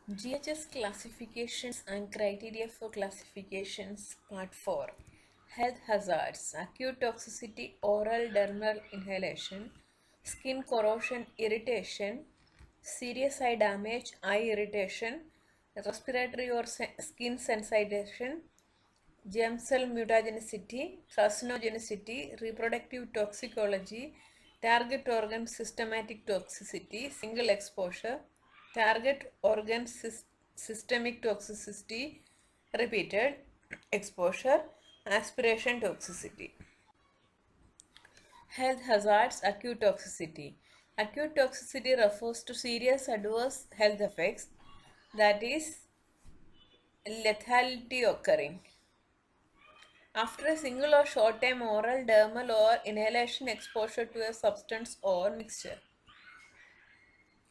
GHS classifications and criteria for classifications Part 4. Health hazards, acute toxicity, oral dermal inhalation, skin corrosion irritation, serious eye damage, eye irritation, respiratory or skin sensitization, germ cell mutagenicity, carcinogenicity, reproductive toxicology, target organ systematic toxicity, single exposure, target organ systemic toxicity, repeated exposure, aspiration toxicity. Health hazards, acute toxicity. Acute toxicity refers to serious adverse health effects, that is, lethality occurring after a single or short time oral, dermal, or inhalation exposure to a substance or mixture.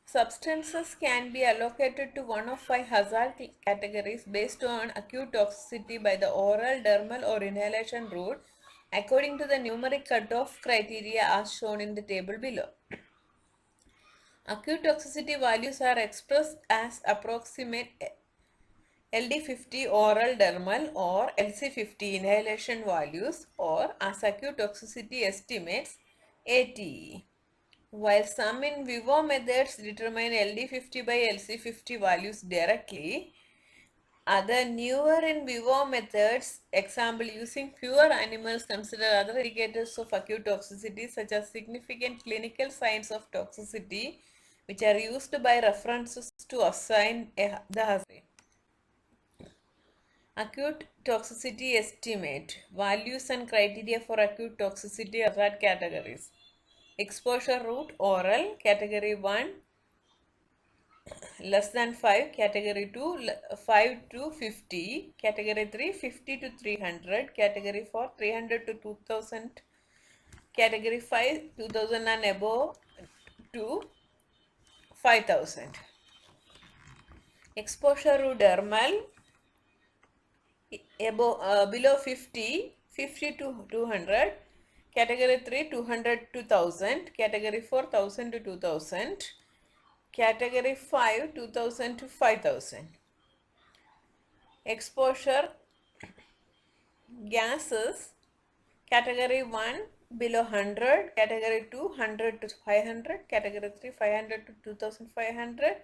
Substances can be allocated to one of 5 hazard categories based on acute toxicity by the oral, dermal, or inhalation route according to the numeric cutoff criteria as shown in the table below. Acute toxicity values are expressed as approximate LD50 oral dermal or LC50 inhalation values or as acute toxicity estimates ATE. While some in vivo methods determine LD50 by LC50 values directly, other newer in vivo methods, example using pure animals, consider other indicators of acute toxicity such as significant clinical signs of toxicity, which are used by references to assign the hazard. Acute toxicity estimate. Values and criteria for acute toxicity hazard categories. Exposure route oral, category 1 less than 5, category 2 5 to 50, category 3 50 to 300, category 4 300 to 2000, category 5 2000 and above to 5000. Exposure route dermal below 50, 50 to 200, category 3 200 to 1000, category 4 1000 to 2000, category 5 2000 to 5000. Exposure gases, category 1 below 100, category 2 100 to 500, category 3 500 to 2500,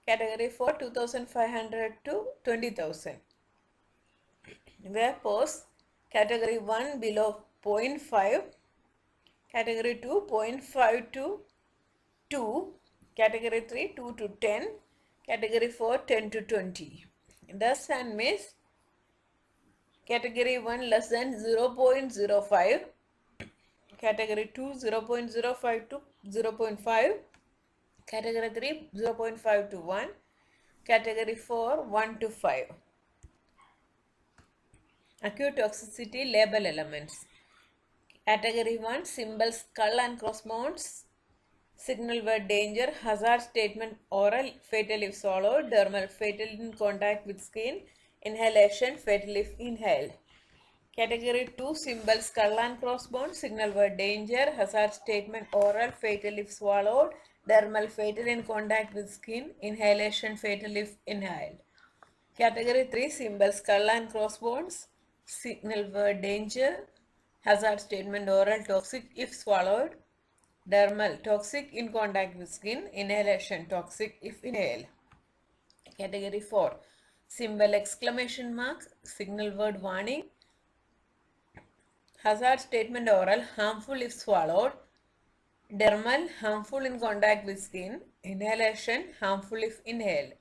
category 4 2500 to 20,000. Vapors, category 1 below 0.5, category 2 0.5 to 2, category 3 2 to 10, category 4 10 to 20. Dust and mist, category 1 less than 0.05, category 2 0.05 to 0.5, category 3 0.5 to 1, category 4 1 to 5. Acute toxicity label elements. Category 1 symbol skull and crossbones, signal word danger, hazard statement oral, fatal if swallowed, dermal fatal in contact with skin, inhalation fatal if inhaled. Category 2 symbol skull and crossbones, signal word danger, hazard statement oral, fatal if swallowed, dermal fatal in contact with skin, inhalation fatal if inhaled. Category 3 symbol skull and crossbones, signal word danger, hazard statement oral, toxic if swallowed, dermal toxic in contact with skin, inhalation toxic if inhaled. Category 4 symbol exclamation mark, signal word warning, hazard statement oral, harmful if swallowed, dermal harmful in contact with skin, inhalation harmful if inhaled.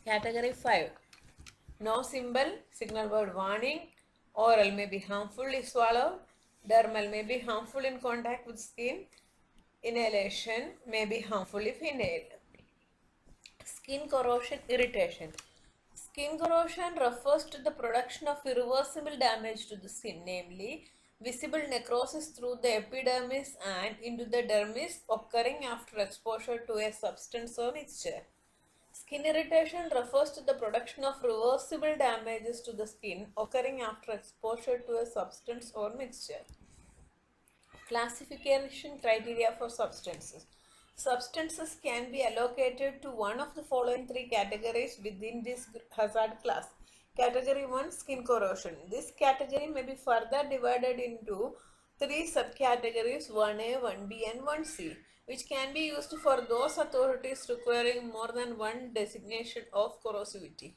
Category 5 no symbol, signal word warning, oral may be harmful if swallowed, dermal may be harmful in contact with skin, inhalation may be harmful if inhaled. Skin corrosion irritation. Skin corrosion refers to the production of irreversible damage to the skin, namely visible necrosis through the epidermis and into the dermis occurring after exposure to a substance or mixture. Skin irritation refers to the production of reversible damages to the skin occurring after exposure to a substance or mixture. Classification criteria for substances. Substances can be allocated to one of the following three categories within this hazard class. Category 1, skin corrosion. This category may be further divided into three subcategories 1A, 1B and 1C, which can be used for those authorities requiring more than one designation of corrosivity.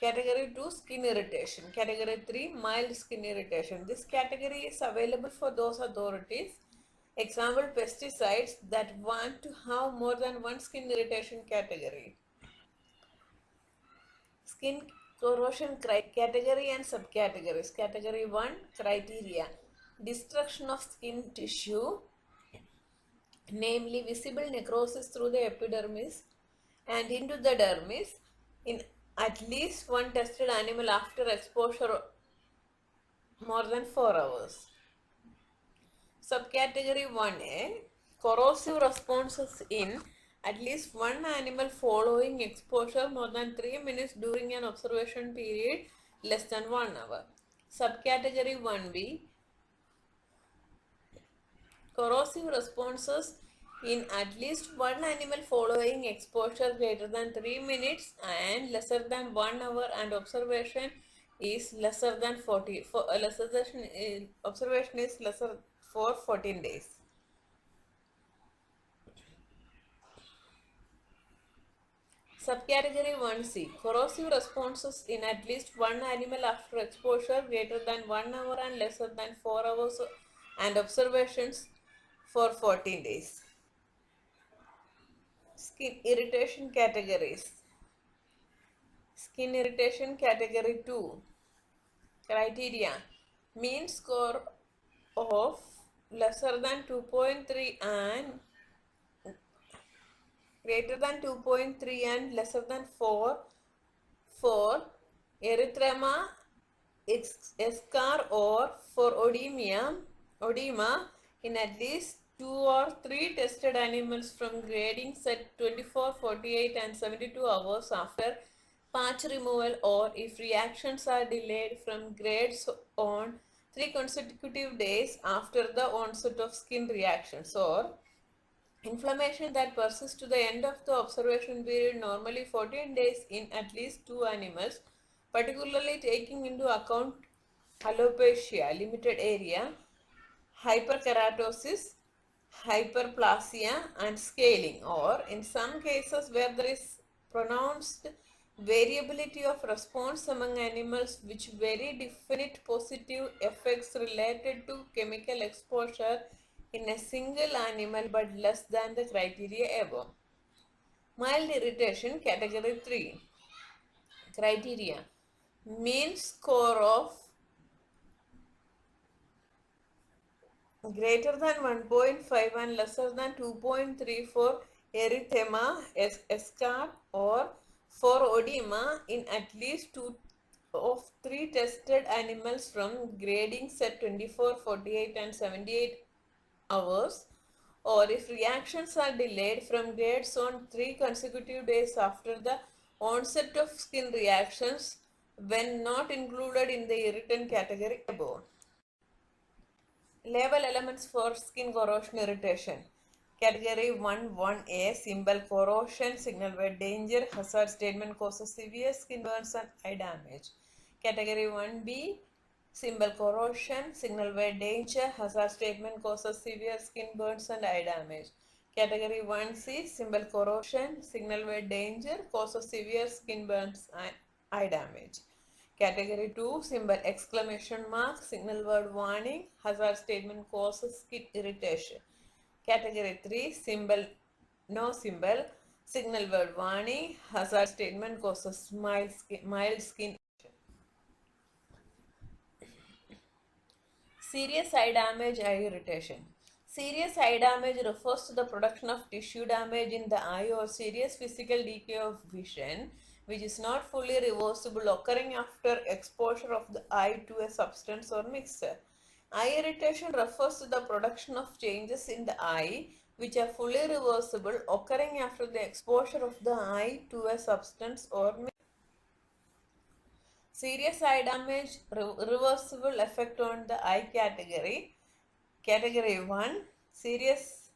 Category 2, skin irritation. Category 3, mild skin irritation. This category is available for those authorities, example pesticides, that want to have more than one skin irritation category. Skin corrosion category and subcategories. Category 1, criteria. Destruction of skin tissue, namely visible necrosis through the epidermis and into the dermis in at least one tested animal after exposure more than 4 hours. Subcategory 1A, corrosive responses in at least one animal following exposure more than 3 minutes during an observation period less than 1 hour. Subcategory 1B, corrosive responses in at least one animal following exposure greater than 3 minutes and lesser than 1 hour, and observation is lesser than 40 for observation is lesser for 14 days. Subcategory 1C, corrosive responses in at least one animal after exposure greater than 1 hour and lesser than 4 hours, and observations for 14 days. Skin irritation categories. Skin irritation category 2. Criteria. Mean score of lesser than 2.3 and greater than 2.3 and lesser than 4 for erythema, eschar, or for edema in at least 2 or 3 tested animals from grading set 24, 48 and 72 hours after patch removal, or if reactions are delayed from grades on 3 consecutive days after the onset of skin reactions, or inflammation that persists to the end of the observation period, normally 14 days, in at least 2 animals, particularly taking into account alopecia, limited area, hyperkeratosis, hyperplasia and scaling, or in some cases where there is pronounced variability of response among animals which very definite positive effects related to chemical exposure in a single animal but less than the criteria above. Mild irritation category 3. Criteria. Mean score of greater than 1.5 and lesser than 2.3 for erythema, eschar, or for edema in at least 2 of 3 tested animals from grading set 24, 48 and 78 hours, or if reactions are delayed from grades on 3 consecutive days after the onset of skin reactions when not included in the irritant category above. Label elements for skin corrosion irritation. Category 1 1A, symbol corrosion, signal where danger, hazard statement causes severe skin burns and eye damage. Category 1B, symbol corrosion, signal where danger, hazard statement causes severe skin burns and eye damage. Category 1C, symbol corrosion, signal where danger, causes severe skin burns and eye damage. Category 2, symbol exclamation mark, signal word warning, hazard statement causes skin irritation. Category 3, symbol no symbol, signal word warning, hazard statement causes mild skin. Serious eye damage, eye irritation. Serious eye damage refers to the production of tissue damage in the eye or serious physical decay of vision which is not fully reversible, occurring after exposure of the eye to a substance or mixture. Eye irritation refers to the production of changes in the eye which are fully reversible, occurring after the exposure of the eye to a substance or mixture. Serious eye damage, reversible effect on the eye category. Category 1, serious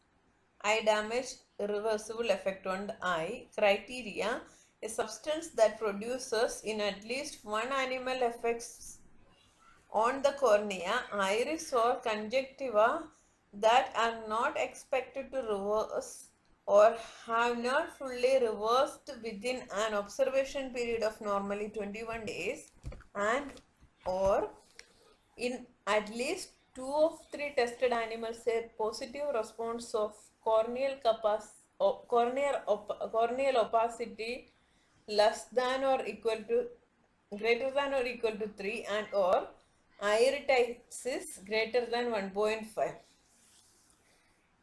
eye damage, irreversible effect on the eye. Criteria: a substance that produces in at least one animal affects on the cornea, iris, or conjunctiva that are not expected to reverse or have not fully reversed within an observation period of normally 21 days, and or in at least two of three tested animals a positive response of corneal opacity less than or equal to greater than or equal to 3 and or iritis greater than 1.5,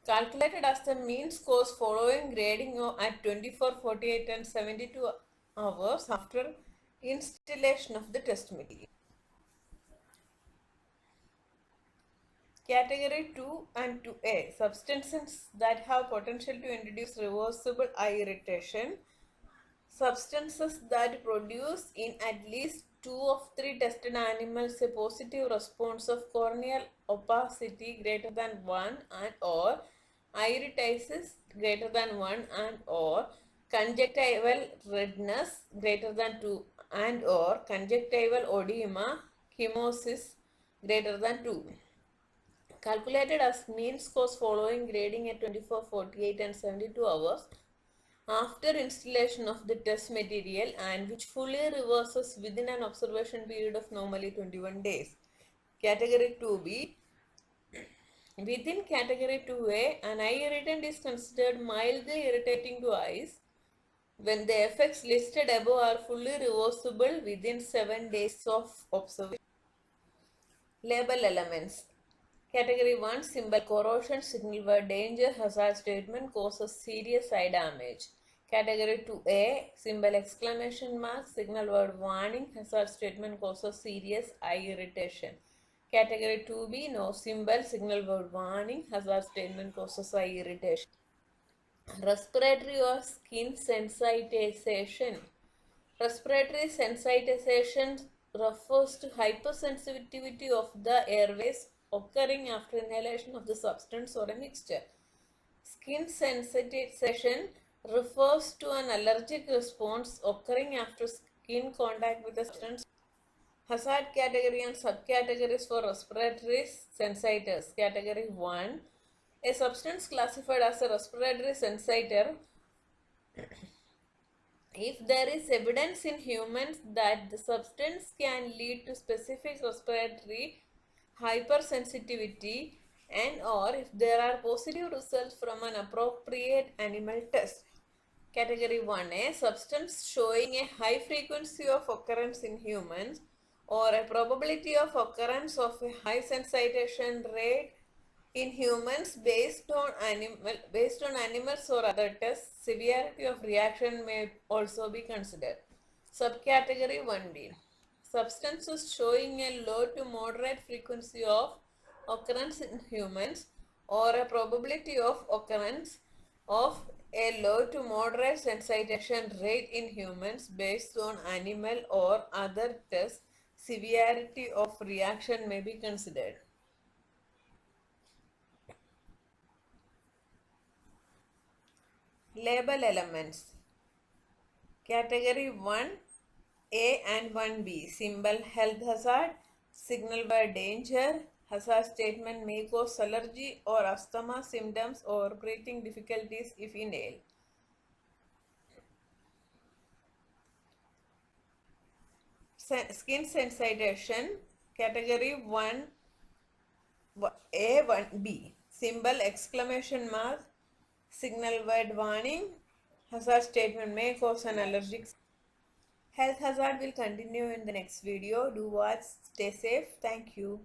calculated as the mean scores following grading at 24, 48 and 72 hours after installation of the test material. Category 2 and 2A, substances that have potential to introduce reversible eye irritation. Substances that produce in at least two of three tested animals a positive response of corneal opacity greater than 1 and or iritis greater than 1 and or conjunctival redness greater than 2 and or conjunctival edema chemosis greater than 2. Calculated as mean scores following grading at 24, 48 and 72 hours after installation of the test material and which fully reverses within an observation period of normally 21 days. Category 2B. Within category 2A, an eye irritant is considered mildly irritating to eyes when the effects listed above are fully reversible within 7 days of observation. Label elements. Category 1, symbol corrosion, signal word danger, hazard statement causes serious eye damage. Category 2A, symbol exclamation mark, signal word warning, hazard statement causes serious eye irritation. Category 2B, no symbol, signal word warning, hazard statement causes eye irritation. Respiratory or skin sensitization. Respiratory sensitization refers to hypersensitivity of the airways occurring after inhalation of the substance or a mixture. Skin sensitization refers to an allergic response occurring after skin contact with the substance. Hazard category and subcategories for respiratory sensitizers. Category 1. A substance classified as a respiratory sensitizer if there is evidence in humans that the substance can lead to specific respiratory hypersensitivity and or if there are positive results from an appropriate animal test. Category 1A, substance showing a high frequency of occurrence in humans or a probability of occurrence of a high sensitization rate in humans based on animals or other tests. Severity of reaction may also be considered. Subcategory 1D, substances showing a low to moderate frequency of occurrence in humans or a probability of occurrence of a low to moderate sensitization rate in humans based on animal or other tests. Severity of reaction may be considered. Label elements. Category 1A and 1B. Symbol health hazard, signal by danger, hazard statement may cause allergy or asthma symptoms or breathing difficulties if inhaled. Skin sensitization. Category 1A, 1B. Symbol exclamation mark, signal word warning, hazard statement may cause an allergic. Health hazard will continue in the next video. Do watch. Stay safe. Thank you.